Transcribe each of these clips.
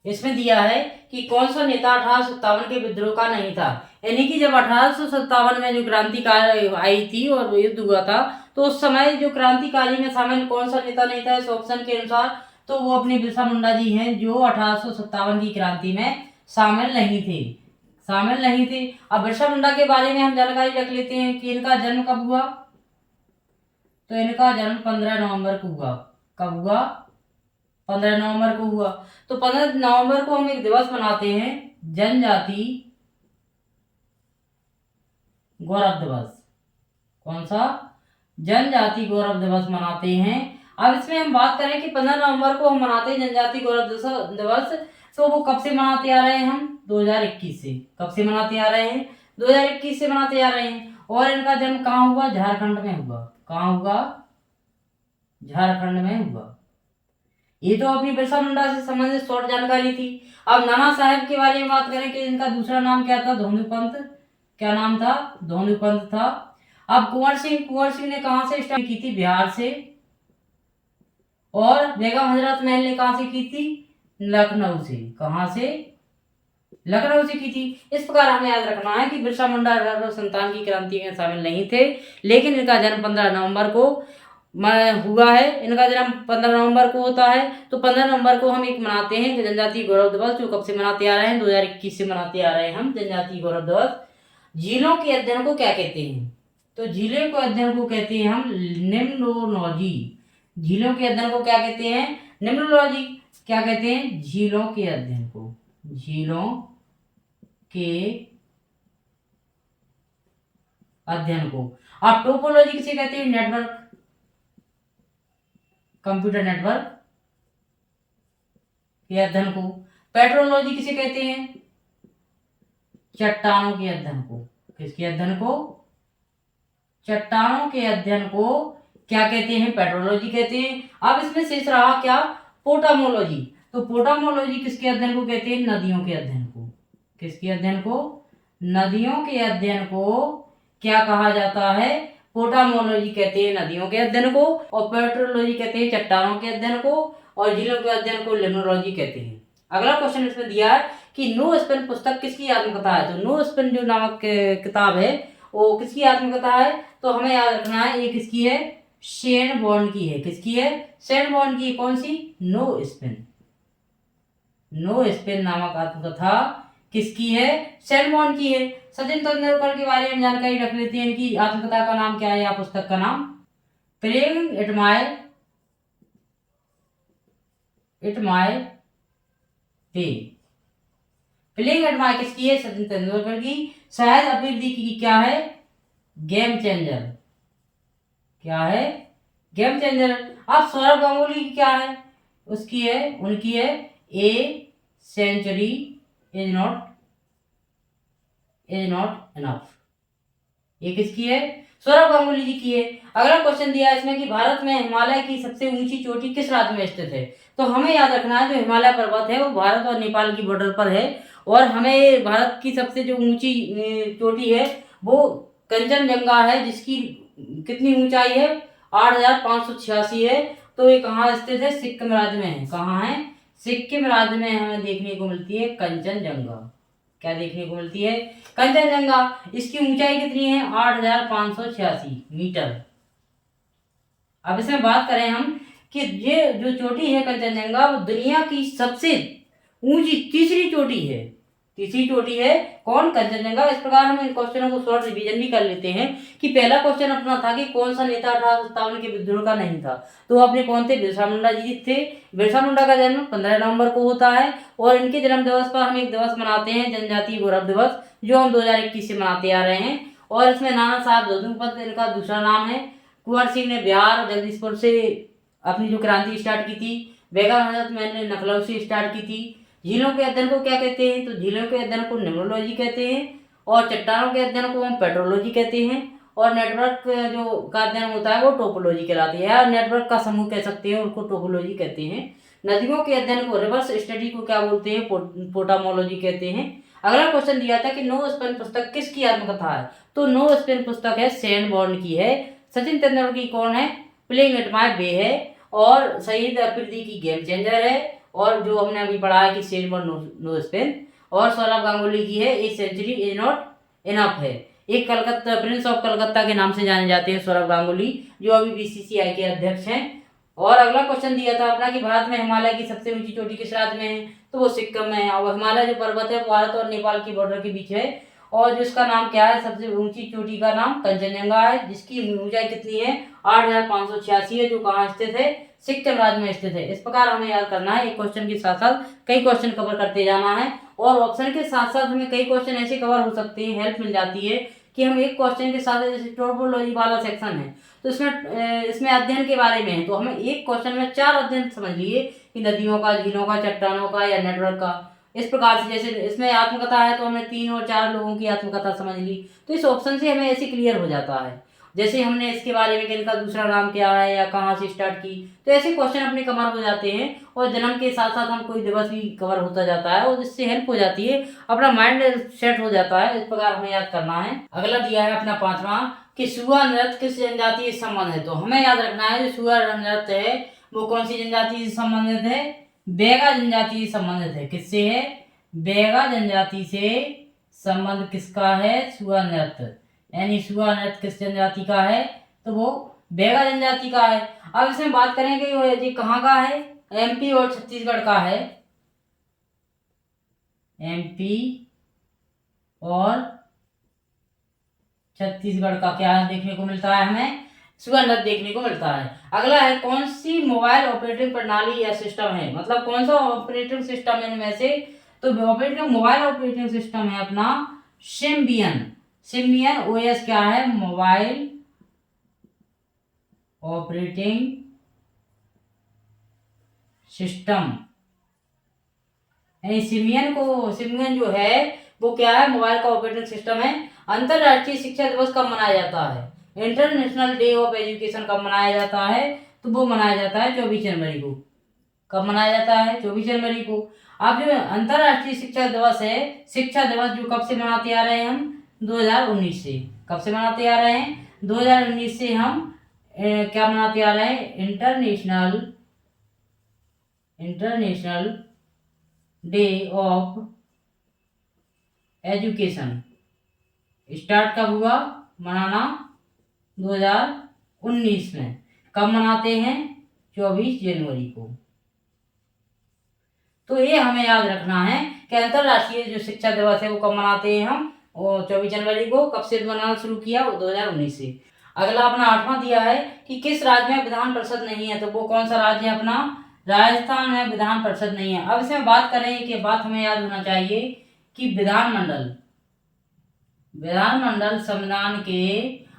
इसमें दिया है कि कौन सा नेता 1857 के विद्रोह का नहीं था। यानी कि जब 1857 में जो क्रांतिकारी आई थी और युद्ध हुआ था, तो उस समय जो क्रांतिकारी में शामिल कौन सा नेता नहीं था इस ऑप्शन के अनुसार, तो वो अपने बिरसा मुंडा जी हैं, जो 1857 की क्रांति में शामिल नहीं थे, शामिल नहीं थे। अब बिरसा मुंडा के बारे में हम जानकारी रख लेते हैं कि इनका जन्म कब हुआ। तो इनका जन्म 15 नवंबर को हुआ। कब हुआ? 15 नवंबर को हुआ। तो 15 नवंबर को हम एक दिवस मनाते हैं, जनजाति गौरव दिवस। कौन सा? जनजाति गौरव दिवस मनाते हैं। अब इसमें हम बात करें कि 15 नवंबर को हम मनाते हैं जनजाति गौरव दिवस, तो वो कब से मनाते आ रहे हैं हम? 2021 से। कब से मनाते आ रहे हैं? 2021 से मनाते आ रहे हैं। और इनका जन्म कहाँ हुआ? झारखंड में हुआ। कहाँ हुआ? झारखंड में हुआ। ये तो अपनी बिरसा मुंडा से संबंधित शॉर्ट जानकारी थी। अब नाना साहेब के बारे में बात करें कि इनका दूसरा नाम क्या था? धोंदू पंत। क्या नाम था? धोंदू पंत था। अब कुंवर सिंह ने कहां से स्टार्ट की थी? बिहार से। और बेगम हजरत महल ने कहां से की थी? लखनऊ से। कहां से? लखनऊ से की थी। इस प्रकार हमें याद रखना है कि बिरसा मुंडा 1857 की क्रांति में शामिल नहीं थे, लेकिन इनका जन्म 15 नवंबर को हुआ है। इनका जन्म 15 नवंबर को होता है। तो 15 नवंबर को हम एक मनाते हैं कि जनजातीय गौरव दिवस, जो कब से मनाते आ रहे हैं? 2021 से मनाते आ रहे हैं हम जनजातीय गौरव दिवस। झीलों के अध्ययन को क्या कहते हैं? तो झीलों के अध्ययन को कहते हैं हम निम्नोलॉजी। झीलों के अध्ययन को क्या कहते हैं? निम्नोलॉजी। क्या कहते हैं? झीलों के अध्ययन को। झीलों के अध्ययन को। अब टोपोलॉजी किसे कहते हैं? नेटवर्क, कंप्यूटर नेटवर्क के अध्ययन को। पेट्रोलॉजी किसे कहते हैं? चट्टानों के अध्ययन को। किसके अध्ययन को? चट्टानों के अध्ययन को क्या कहते हैं? पेट्रोलॉजी कहते हैं। अब इसमें शेष रहा क्या? पोटामोलॉजी। तो पोटामोलॉजी किसके अध्ययन को कहते हैं? नदियों के अध्ययन को। किसके अध्ययन को? नदियों के अध्ययन को क्या कहा जाता है? पोटामोलॉजी कहते हैं नदियों के अध्ययन को, और पेट्रोलॉजी कहते हैं चट्टानों के अध्ययन को, और झीलों के अध्ययन को लिम्नोलॉजी कहते हैं। अगला क्वेश्चन इसमें दिया है कि नो स्पेन पुस्तक किसकी आत्मकथा है? तो नो स्पेन जो नामक किताब है वो किसकी आत्मकथा है? तो हमें याद रखना है ये किसकी है? शेन बॉन्ड की है। किसकी है? शेन बॉन्ड की। कौन सी? No spin. नो स्पेन नामक आत्मकथा किसकी है? शेन बॉन्ड की है। सचिन तेंदुलकर के बारे में जानकारी रख लेते हैं। इनकी आत्मकथा का नाम क्या है या पुस्तक का नाम? Playing at my way. Playing at my किसकी है? सचिन तेंदुलकर की। शाहिद अफरीदी की क्या है? Game changer. क्या है? Game changer. अब सौरभ गांगुली की क्या है? उसकी है, उनकी है a century is not enough. ये किसकी है? सौरभ गांगुली जी की है। अगला क्वेश्चन दिया है इसमें कि भारत में हिमालय की सबसे ऊंची चोटी किस राज्य में स्थित है? तो हमें याद रखना है जो हिमालय पर्वत है वो भारत और नेपाल की बॉर्डर पर है, और हमें भारत की सबसे जो ऊंची चोटी है वो कंचनजंगा है, जिसकी कितनी ऊंचाई है? 8,586 है। तो ये कहाँ स्थित है? सिक्किम राज्य में है। कहाँ है? सिक्किम राज्य में हमें देखने को मिलती है कंचनजंगा। क्या देखने को मिलती है? कंचनजंगा। इसकी ऊंचाई कितनी है? 8,586 मीटर। अब इसमें बात करें हम कि ये जो चोटी है कंचनजंगा, वो दुनिया की सबसे ऊंची तीसरी चोटी है। तीसरी चोटी है कौन? कंचनजंगा। इस प्रकार हम इन क्वेश्चनों को शॉर्ट रिवीजन भी कर लेते हैं कि पहला क्वेश्चन अपना था कि कौन सा नेता 1857 के विद्रोह का नहीं था। तो अपने कौन थे? बिरसा मुंडा जी थे। बिरसा मुंडा का जन्म 15 नवंबर को होता है, और इनके जन्म दिवस पर हम एक दिवस मनाते हैं जनजातीय गौरव दिवस, जो हम 2021 से मनाते आ रहे हैं। और इसमें नाना साहब जोधुमपंत इनका दूसरा नाम है। कुंवर सिंह ने बिहार जगदीशपुर से अपनी जो क्रांति स्टार्ट की थी। बेगम हजरत महल ने लखनऊ से स्टार्ट की थी। झीलों के अध्ययन को क्या कहते हैं? तो झीलों के अध्ययन को निम्नोलॉजी कहते हैं, और चट्टानों के अध्ययन को हम पेट्रोलॉजी कहते हैं, और नेटवर्क जो का अध्ययन होता है वो टोपोलॉजी कहलाती है, या नेटवर्क का समूह कह सकते हैं, उनको टोपोलॉजी कहते हैं। नदियों के अध्ययन को, रिवर्स स्टडी को क्या बोलते हैं? पोटामोलॉजी कहते हैं। अगला क्वेश्चन दिया था कि नो स्पेन पुस्तक किसकी आत्मकथा है? तो नो स्पेन पुस्तक है शेन बॉन्ड की है। सचिन तेंदुलकर की कौन है? प्लेइंग एट माय वे है। और शहीद अफरीदी की गेम चेंजर है। और जो हमने अभी पढ़ा है कि स्टेट बॉर्न नो स्पिन। और सौरभ गांगुली की है एक सेंचुरी इज नॉट इनफ है। एक कलकत्ता प्रिंस ऑफ कलकत्ता के नाम से जाने जाते हैं सौरभ गांगुली, जो अभी बीसीसीआई के अध्यक्ष हैं। और अगला क्वेश्चन दिया था अपना कि भारत में हिमालय की सबसे ऊंची चोटी किस राज्य में है, तो वो सिक्किम में है। और हिमालय जो पर्वत है भारत और नेपाल की बॉर्डर के बीच है, और जिसका नाम क्या है, सबसे ऊंची चोटी का नाम कंचनजंगा है, जिसकी ऊंचाई कितनी है 8,586 है, जो कहाँ स्थित है, सिक्किम राज्य में स्थित है। इस प्रकार हमें याद करना है, एक क्वेश्चन के साथ साथ कई क्वेश्चन कवर करते जाना है। और ऑप्शन के साथ साथ हमें कई क्वेश्चन ऐसे कवर हो सकते हैं, हेल्प मिल जाती है कि हम एक क्वेश्चन के साथ, जैसे टोपोलॉजी वाला सेक्शन है तो इसमें अध्ययन के बारे में है, तो हमें एक क्वेश्चन में 4 अध्ययन समझ लिए कि नदियों का, झीलों का, चट्टानों का या नेटवर्क का। इस प्रकार से जैसे इसमें आत्मकथा है तो हमने 3 और 4 लोगों की आत्मकथा समझ ली, तो इस ऑप्शन से हमें ऐसे क्लियर हो जाता है। जैसे हमने इसके बारे में कि इनका दूसरा नाम क्या है या कहाँ से स्टार्ट की, तो ऐसे क्वेश्चन अपने कवर हो जाते हैं। और जन्म के साथ साथ हम कोई दिवस भी कवर होता जाता है, और जिससे हेल्प हो जाती है, अपना माइंड सेट हो जाता है। इस प्रकार हमें याद करना है। अगला दिया है अपना 5वां कि सुआ नृत्य किस जनजाति से संबंध है, तो हमें याद रखना है जो सुआ नृत्य है वो कौन सी जनजाति से संबंधित है, बैगा जनजाति से संबंधित है। किससे है, बैगा जनजाति से संबंध किसका है, सुआ नृत्य। यानी सुआ नृत्य किस जनजाति का है, तो वो बैगा जनजाति का है। अब इसमें बात करेंगे ये कहाँ का है, एमपी और छत्तीसगढ़ का है। एमपी और छत्तीसगढ़ का क्या देखने को मिलता है, हमें सुआ नृत्य देखने को मिलता है। अगला है कौन सी मोबाइल ऑपरेटिंग प्रणाली या सिस्टम है, मतलब कौन सा ऑपरेटिंग सिस्टम है इनमें से, तो मोबाइल ऑपरेटिंग सिस्टम है अपना सिम्बियन। सिम्बियन ओएस क्या है, मोबाइल ऑपरेटिंग सिस्टम। यानी सिम्बियन जो है वो क्या है, मोबाइल का ऑपरेटिंग सिस्टम है। अंतरराष्ट्रीय शिक्षा दिवस कब मनाया जाता है, इंटरनेशनल डे ऑफ एजुकेशन कब मनाया जाता है, तो वो मनाया जाता है 24 जनवरी को। कब मनाया जाता है, 24 जनवरी को। अब जो अंतरराष्ट्रीय शिक्षा दिवस है, शिक्षा दिवस जो कब से मनाते आ रहे हैं हम, 2019 से। कब से मनाते आ रहे हैं, 2019 से हम क्या मनाते आ रहे हैं, international day of education. Start कब हुआ मनाना, 2019 में। कब मनाते हैं, 24 जनवरी को। तो ये हमें याद रखना है कि अंतरराष्ट्रीय जो शिक्षा दिवस है वो कब मनाते हैं हम, और 24 जनवरी को। कब से मनाना शुरू किया, वो 2019 से। अगला अपना 8वां दिया है कि किस राज्य में विधान परिषद नहीं है, तो वो कौन सा राज्य है अपना, राजस्थान में विधान परिषद नहीं है। अब इसमें बात करें कि बात हमें याद होना चाहिए कि विधानमंडल संविधान के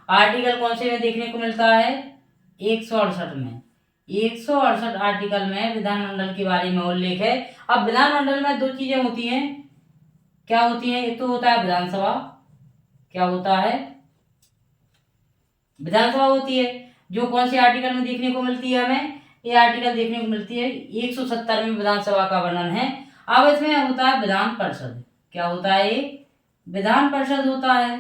आर्टिकल कौन से में देखने को मिलता है, 168 में। 168 आर्टिकल में विधानमंडल के बारे में उल्लेख है। अब विधानमंडल में 2 चीजें होती हैं, क्या होती हैं, एक तो होता है विधानसभा, क्या होता है, विधानसभा होती है, जो कौन से आर्टिकल में देखने को मिलती है, हमें ये आर्टिकल देखने को मिलती है 170 में विधानसभा का वर्णन है। अब इसमें होता है विधान परिषद, क्या होता है, ये विधान परिषद होता है।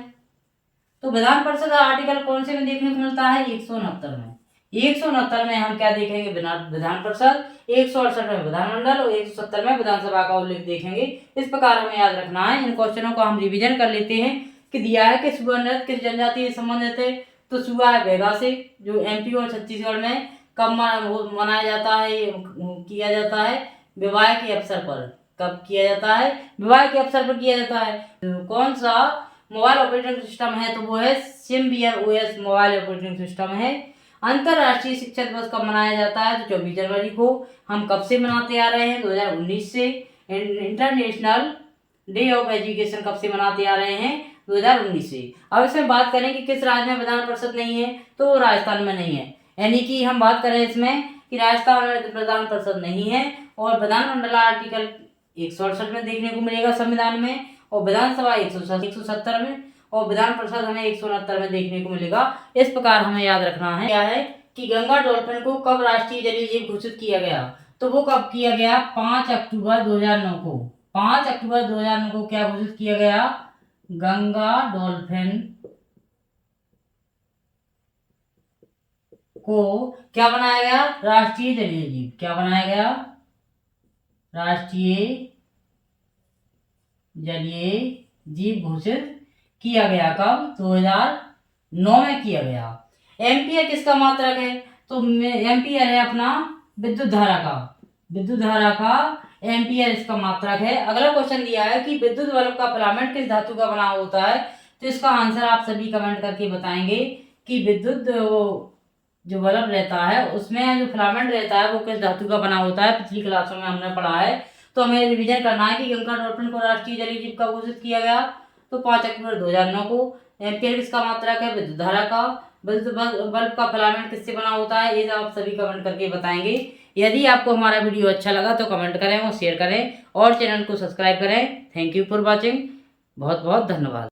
तो विधान परिषद आर्टिकल कौन से में देखने को मिलता है, 169 में। 169 में हम क्या देखेंगे, विधान परिषद, 168 में विधानमंडल और 170 में विधानसभा का उल्लेख देखेंगे। इस प्रकार हमें याद रखना है। इन क्वेश्चनों को हम रिवीजन कर लेते हैं कि दिया है कि सुआ नृत्य किस जनजाति से संबंधित है, तो सुआ है बैगा से, जो एमपी और छत्तीसगढ़ में। कब मनाया जाता है, किया जाता है विवाह के अवसर पर। कब किया जाता है, विवाह के अवसर पर किया जाता है। कौन सा मोबाइल ऑपरेटिंग सिस्टम है, तो वो है Symbian OS mobile operating system है। अंतरराष्ट्रीय शिक्षा दिवस कब मनाया जाता है, तो 24 जनवरी को। हम कब से मनाते आ रहे हैं, 2019 से। इंटरनेशनल डे ऑफ एजुकेशन कब से मनाते आ रहे हैं, 2019 से। अब इसमें बात करें कि किस राज्य में विधान परिषद नहीं है, तो वो राजस्थान में नहीं है। यानी कि हम बात करें इसमें कि राजस्थान में विधान परिषद नहीं है, और विधानमंडल आर्टिकल 168 में देखने को मिलेगा संविधान में, और विधानसभा 170 में, और विधान परिषद हमें 169 में देखने को मिलेगा। इस प्रकार हमें याद रखना है। क्या है कि गंगा डॉल्फिन को कब राष्ट्रीय जलीय जीव घोषित किया गया, तो वो कब किया गया, 5 अक्टूबर 2009 को। 5 अक्टूबर 2009 को क्या घोषित किया गया, गंगा डॉल्फिन को क्या बनाया गया, राष्ट्रीय जलीय जीव। क्या बनाया गया, राष्ट्रीय जलीय जीव घोषित किया गया। कब? 2009 में किया गया। एम्पियर किसका मात्रक है? तो एम्पियर है अपना विद्युत धारा का, विद्युत धारा का एम्पियर इसका मात्रक है। अगला क्वेश्चन दिया है कि विद्युत बल्ब का फिलामेंट किस धातु का बना होता है, तो इसका आंसर आप सभी कमेंट करके बताएंगे कि विद्युत जो बल्ब रहता है उसमें जो फिलामेंट रहता है वो किस धातु का बना होता है। पिछली क्लासों में हमने पढ़ा है, तो हमें रिवीजन करना है कि गंगा डॉल्फिन को राष्ट्रीय जलीय जीव कब घोषित किया गया, तो 5 अक्टूबर 2009 को। एम्पियर किसका मात्रक है? विद्युत धारा का। विद्युत बल्ब का फिलामेंट किससे बना होता है, ये आप सभी कमेंट करके बताएंगे। यदि आपको हमारा वीडियो अच्छा लगा तो कमेंट करें और शेयर करें और चैनल को सब्सक्राइब करें। Thank you for watching. बहुत बहुत धन्यवाद।